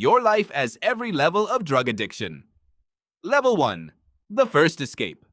Your life as every level of drug addiction. Level 1. The first escape.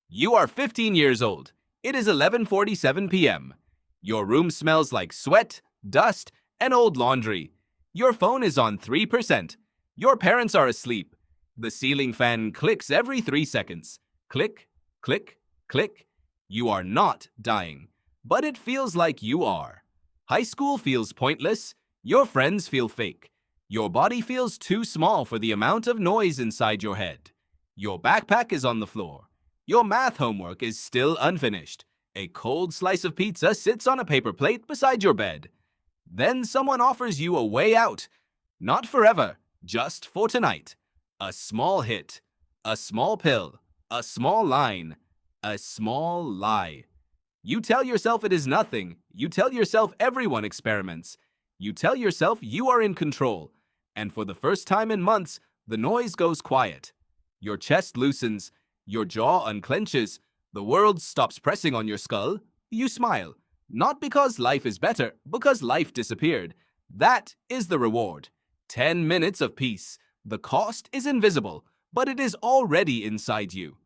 You are 15 years old. It is 11:47 p.m. Your room smells like sweat, dust, and old laundry. Your phone is on 3%. Your parents are asleep. The ceiling fan clicks every 3 seconds. Click, click, click. You are not dying, but it feels like you are. High school feels pointless. Your friends feel fake. Your body feels too small for the amount of noise inside your head. Your backpack is on the floor. Your math homework is still unfinished. A cold slice of pizza sits on a paper plate beside your bed. Then someone offers you a way out. Not forever, just for tonight. A small hit, a small pill, a small line, a small lie. You tell yourself it is nothing. You tell yourself everyone experiments. You tell yourself you are in control. And for the first time in months, the noise goes quiet. Your chest loosens. Your jaw unclenches. The world stops pressing on your skull. You smile. Not because life is better, because life disappeared. That is the reward. 10 minutes of peace. The cost is invisible, but it is already inside you.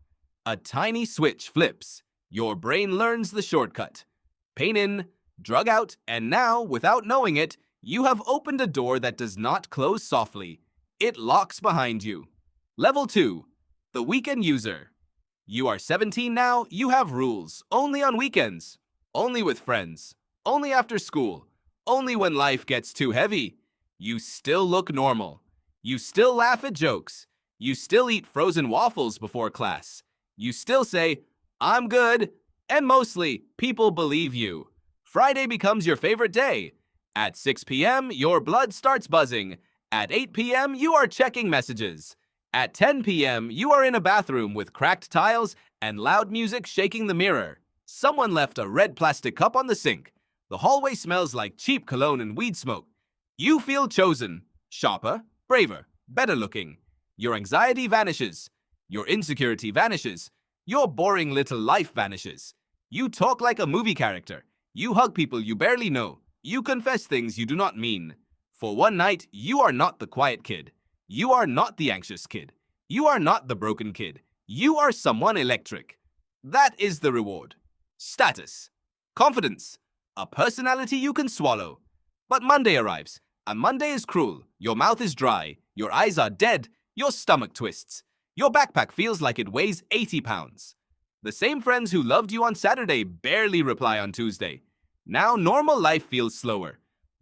A tiny switch flips. Your brain learns the shortcut. Pain in, drug out, and now, without knowing it, you have opened a door that does not close softly. It locks behind you. Level 2. The weekend user. You are 17 now, you have rules. Only on weekends. Only with friends. Only after school. Only when life gets too heavy. You still look normal. You still laugh at jokes. You still eat frozen waffles before class. You still say, "I'm good," and mostly, people believe you. Friday becomes your favorite day. At 6 p.m., your blood starts buzzing. At 8 p.m., you are checking messages. At 10 p.m., you are in a bathroom with cracked tiles and loud music shaking the mirror. Someone left a red plastic cup on the sink. The hallway smells like cheap cologne and weed smoke. You feel chosen, sharper, braver, better looking. Your anxiety vanishes. Your insecurity vanishes. Your boring little life vanishes. You talk like a movie character. You hug people you barely know. You confess things you do not mean. For one night, you are not the quiet kid. You are not the anxious kid. You are not the broken kid. You are someone electric. That is the reward. Status. Confidence. A personality you can swallow. But Monday arrives, and Monday is cruel. Your mouth is dry. Your eyes are dead. Your stomach twists. Your backpack feels like it weighs 80 pounds. The same friends who loved you on Saturday barely reply on Tuesday. Now normal life feels slower,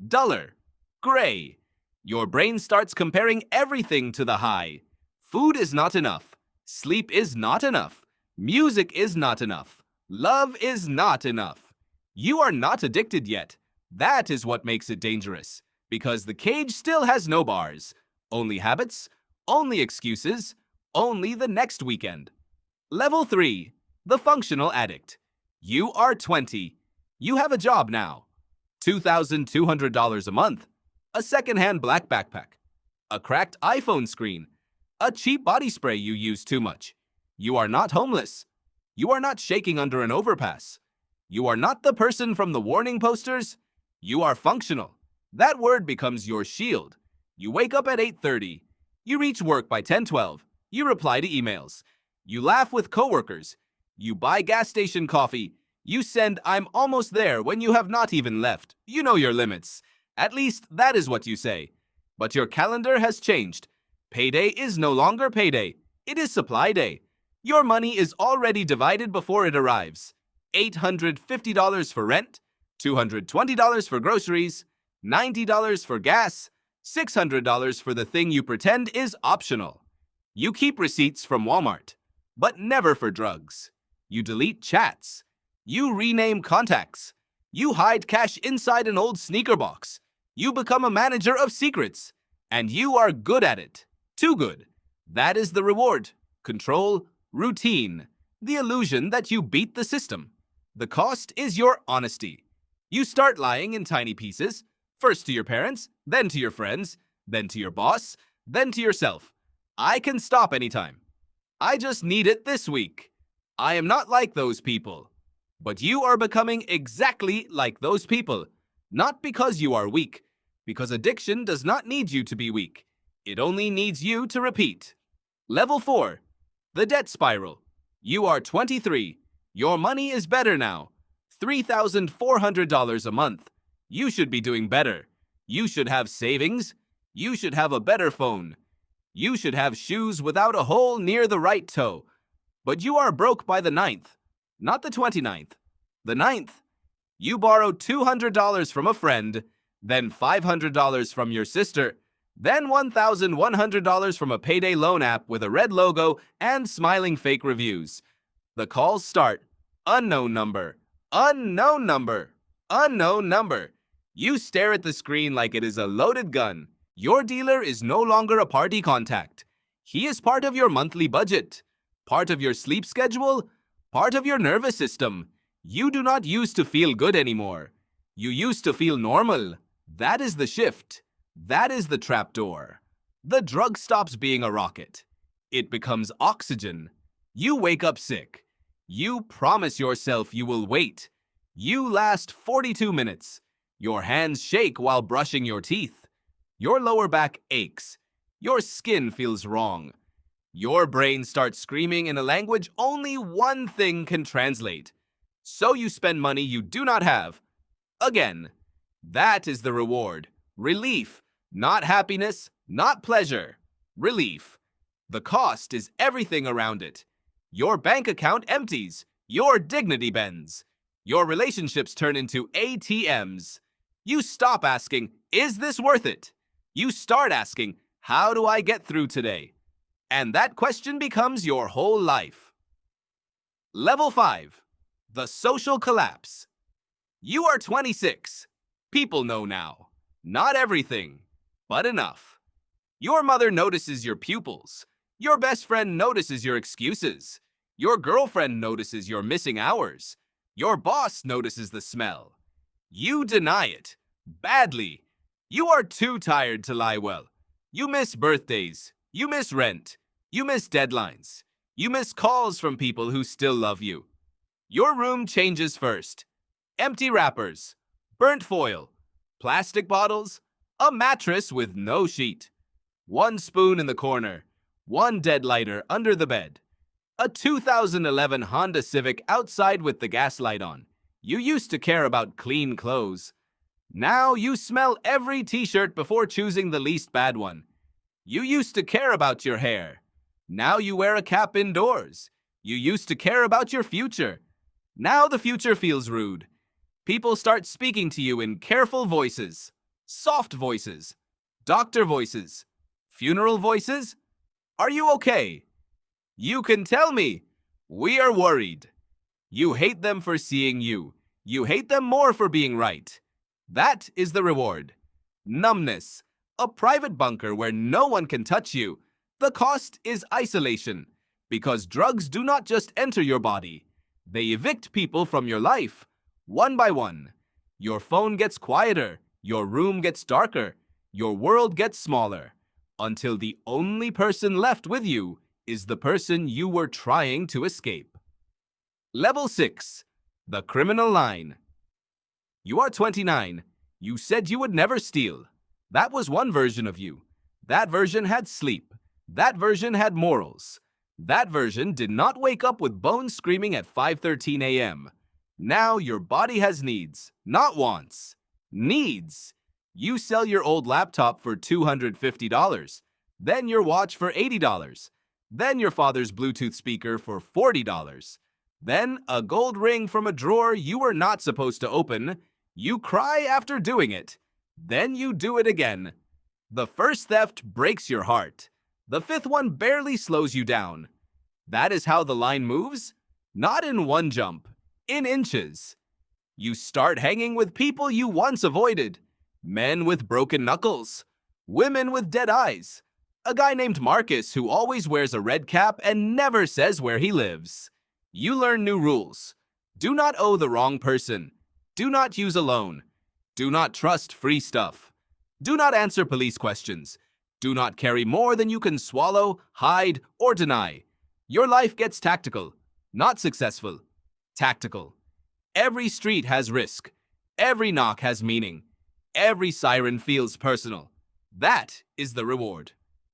duller, gray. Your brain starts comparing everything to the high. Food is not enough. Sleep is not enough. Music is not enough. Love is not enough. You are not addicted yet. That is what makes it dangerous, because the cage still has no bars. Only habits, only excuses, only the next weekend. Level 3. The functional addict. You are 20. You have a job now. $2,200 a month. A second-hand black backpack. A cracked iPhone screen. A cheap body spray you use too much. You are not homeless. You are not shaking under an overpass. You are not the person from the warning posters. You are functional. That word becomes your shield. You wake up at 8:30. You reach work by 10:12. You reply to emails. You laugh with coworkers. You buy gas station coffee. You send "I'm almost there" when you have not even left. You know your limits. At least that is what you say. But your calendar has changed. Payday is no longer payday. It is supply day. Your money is already divided before it arrives. $850 for rent, $220 for groceries, $90 for gas, $600 for the thing you pretend is optional. You keep receipts from Walmart, but never for drugs. You delete chats. You rename contacts. You hide cash inside an old sneaker box. You become a manager of secrets. And you are good at it. Too good. That is the reward. Control, routine. The illusion that you beat the system. The cost is your honesty. You start lying in tiny pieces. First to your parents, then to your friends, then to your boss, then to yourself. I can stop anytime. I just need it this week. I am not like those people. But you are becoming exactly like those people. Not because you are weak, because addiction does not need you to be weak. It only needs you to repeat. Level 4. The debt spiral. You are 23. Your money is better now. $3,400 a month. You should be doing better. You should have savings. You should have a better phone. You should have shoes without a hole near the right toe. But you are broke by the 9th, not the 29th. The 9th. You borrowed $200 from a friend, then $500 from your sister, then $1,100 from a payday loan app with a red logo and smiling fake reviews. The calls start. Unknown number. Unknown number. Unknown number. You stare at the screen like it is a loaded gun. Your dealer is no longer a party contact. He is part of your monthly budget, part of your sleep schedule, part of your nervous system. You do not use to feel good anymore. You used to feel normal. That is the shift. That is the trapdoor. The drug stops being a rocket. It becomes oxygen. You wake up sick. You promise yourself you will wait. You last 42 minutes. Your hands shake while brushing your teeth. Your lower back aches. Your skin feels wrong. Your brain starts screaming in a language only one thing can translate. So you spend money you do not have. Again. That is the reward. Relief. Not happiness, not pleasure. Relief. The cost is everything around it. Your bank account empties. Your dignity bends. Your relationships turn into ATMs. You stop asking, is this worth it? You start asking, how do I get through today? And that question becomes your whole life. Level 5. The social collapse. You are 26. People know now. Not everything, but enough. Your mother notices your pupils. Your best friend notices your excuses. Your girlfriend notices your missing hours. Your boss notices the smell. You deny it. Badly. You are too tired to lie well. You miss birthdays. You miss rent. You miss deadlines. You miss calls from people who still love you. Your room changes first. Empty wrappers. Burnt foil. Plastic bottles. A mattress with no sheet. One spoon in the corner. One dead lighter under the bed. A 2011 Honda Civic outside with the gas light on. You used to care about clean clothes. Now you smell every t-shirt before choosing the least bad one. You used to care about your hair. Now you wear a cap indoors. You used to care about your future. Now the future feels rude. People start speaking to you in careful voices, soft voices, doctor voices, funeral voices. Are you okay? You can tell me. We are worried. You hate them for seeing you. You hate them more for being right. That is the reward. Numbness. A private bunker where no one can touch you. The cost is isolation, because drugs do not just enter your body. They evict people from your life, one by one. Your phone gets quieter, your room gets darker, your world gets smaller, until the only person left with you is the person you were trying to escape. Level 6. The criminal line. You are 29. You said you would never steal. That was one version of you. That version had sleep. That version had morals. That version did not wake up with bones screaming at 5:13 a.m. Now your body has needs, not wants. Needs. You sell your old laptop for $250, then your watch for $80, then your father's Bluetooth speaker for $40, then a gold ring from a drawer you were not supposed to open. You cry after doing it. Then you do it again. The first theft breaks your heart. The fifth one barely slows you down. That is how the line moves? Not in one jump, in inches. You start hanging with people you once avoided. Men with broken knuckles. Women with dead eyes. A guy named Marcus who always wears a red cap and never says where he lives. You learn new rules. Do not owe the wrong person. Do not use a loan. Do not trust free stuff. Do not answer police questions. Do not carry more than you can swallow, hide, or deny. Your life gets tactical, not successful. Tactical. Every street has risk. Every knock has meaning. every siren feels personal. That is the reward.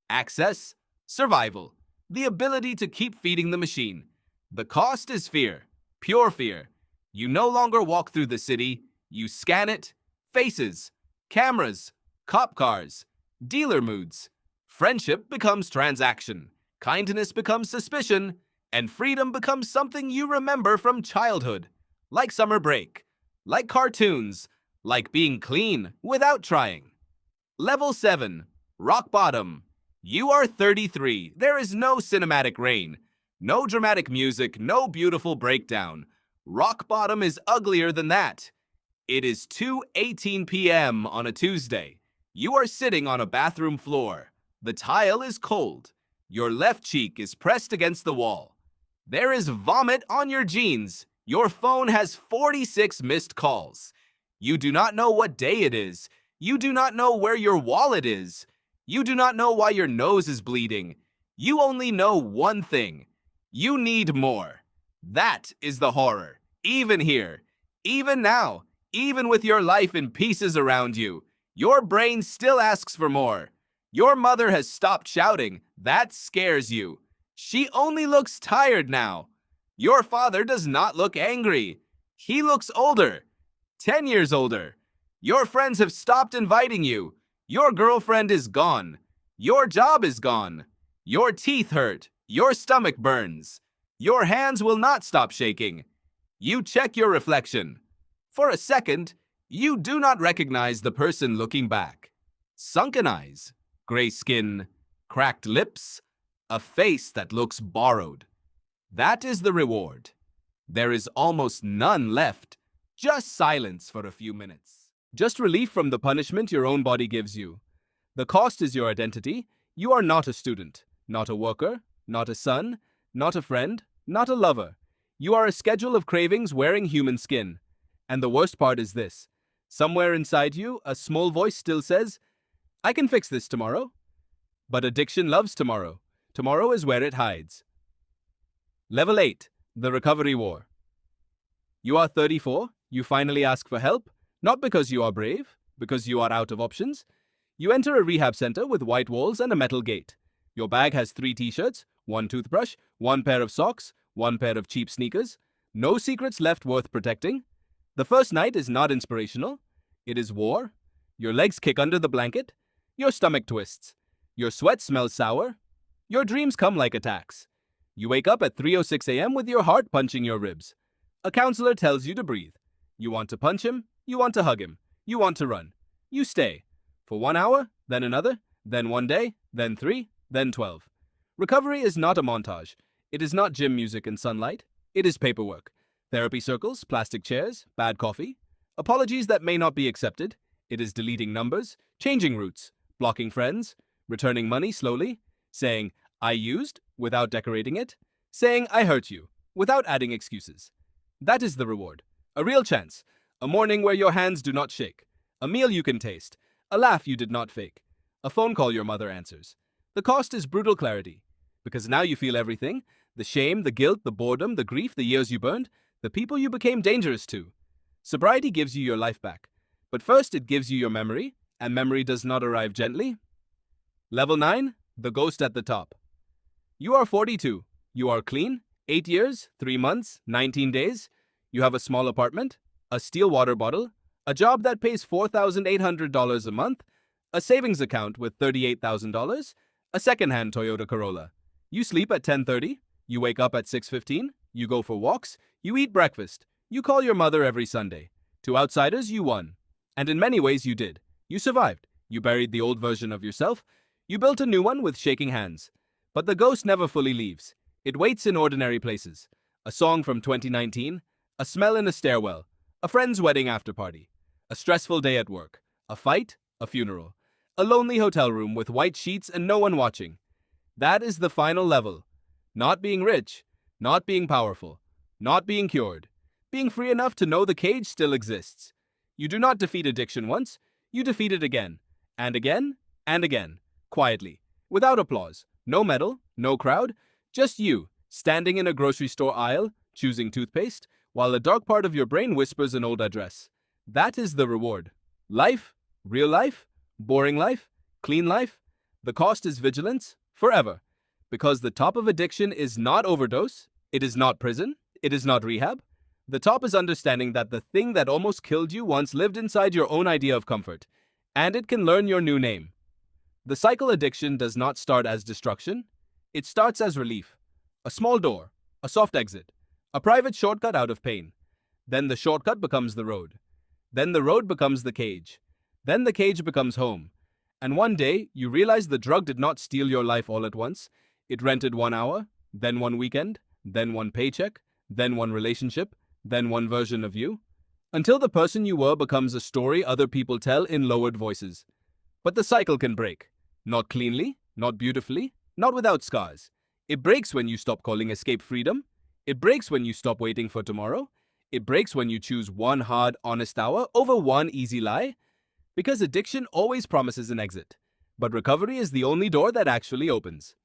Access, survival, the ability to keep feeding the machine. The cost is fear, pure fear. You no longer walk through the city, you scan it. Faces, cameras, cop cars, dealer moods. Friendship becomes transaction, kindness becomes suspicion, and freedom becomes something you remember from childhood. Like summer break, like cartoons, like being clean without trying. Level 7, rock bottom. You are 33. There is no cinematic rain, no dramatic music, no beautiful breakdown. Rock bottom is uglier than that. It is 2:18 p.m. on a Tuesday. You are sitting on a bathroom floor. The tile is cold. Your left cheek is pressed against the wall. There is vomit on your jeans. Your phone has 46 missed calls. You do not know what day it is. You do not know where your wallet is. You do not know why your nose is bleeding. You only know one thing. You need more. That is the horror. Even here, even now, even with your life in pieces around you, your brain still asks for more. Your mother has stopped shouting. That scares you. She only looks tired now. Your father does not look angry. He looks older. 10 years older. Your friends have stopped inviting you. Your girlfriend is gone. Your job is gone. Your teeth hurt. Your stomach burns. Your hands will not stop shaking. You check your reflection. For a second, you do not recognize the person looking back. Sunken eyes, gray skin, cracked lips, a face that looks borrowed. That is the reward. There is almost none left, just silence for a few minutes. Just relief from the punishment your own body gives you. The cost is your identity. You are not a student, not a worker, not a son, not a friend, not a lover. You are a schedule of cravings wearing human skin. And the worst part is this. Somewhere inside you, a small voice still says, I can fix this tomorrow. But addiction loves tomorrow. Tomorrow is where it hides. Level 8, the recovery war. You are 34. You finally ask for help, not because you are brave, because you are out of options. You enter a rehab center with white walls and a metal gate. Your bag has 3 t-shirts, 1 toothbrush, 1 pair of socks, 1 pair of cheap sneakers. No secrets left worth protecting. The first night is not inspirational. It is war. Your legs kick under the blanket. Your stomach twists. Your sweat smells sour. Your dreams come like attacks. You wake up at 3:06 a.m. with your heart punching your ribs. A counselor tells you to breathe. You want to punch him. You want to hug him. You want to run. You stay. For 1 hour, then another, then 1 day, then 3, then 12. Recovery is not a montage. It is not gym music and sunlight. It is paperwork. Therapy circles, plastic chairs, bad coffee. Apologies that may not be accepted. It is deleting numbers, changing routes, blocking friends, returning money slowly, saying, I used, without decorating it, saying, I hurt you, without adding excuses. That is the reward. A real chance. A morning where your hands do not shake. A meal you can taste. A laugh you did not fake. A phone call your mother answers. The cost is brutal clarity. Because now you feel everything. The shame, the guilt, the boredom, the grief, the years you burned, the people you became dangerous to. Sobriety gives you your life back. But first it gives you your memory, and memory does not arrive gently. Level 9, the ghost at the top. You are 42. You are clean. 8 years, 3 months, 19 days. You have a small apartment, a steel water bottle, a job that pays $4,800 a month, a savings account with $38,000, a second-hand Toyota Corolla. You sleep at 10:30. You wake up at 6:15. You go for walks. You eat breakfast. You call your mother every Sunday. To outsiders, you won. And in many ways, you did. You survived. You buried the old version of yourself. You built a new one with shaking hands. But the ghost never fully leaves. It waits in ordinary places. A song from 2019, a smell in a stairwell, a friend's wedding after party, a stressful day at work, a fight, a funeral, a lonely hotel room with white sheets and no one watching. That is the final level. Not being rich, not being powerful, not being cured, being free enough to know the cage still exists. You do not defeat addiction once, you defeat it again, and again, and again, quietly, without applause, no medal, no crowd, just you, standing in a grocery store aisle, choosing toothpaste, while a dark part of your brain whispers an old address. That is the reward. Life, Real life, boring life, clean life. The cost is vigilance forever. Because the top of addiction is not overdose, it is not prison, it is not rehab. The top is understanding that the thing that almost killed you once lived inside your own idea of comfort, and it can learn your new name. The cycle addiction does not start as destruction, it starts as relief. A small door, a soft exit, a private shortcut out of pain. Then the shortcut becomes the road. Then the road becomes the cage. Then the cage becomes home. And one day, you realize the drug did not steal your life all at once. It rented 1 hour, then 1 weekend, then 1 paycheck, then 1 relationship, then 1 version of you, until the person you were becomes a story other people tell in lowered voices. But the cycle can break. Not cleanly, not beautifully, not without scars. It breaks when you stop calling escape freedom. It breaks when you stop waiting for tomorrow. It breaks when you choose 1 hard, honest hour over 1 easy lie. Because addiction always promises an exit. But recovery is the only door that actually opens.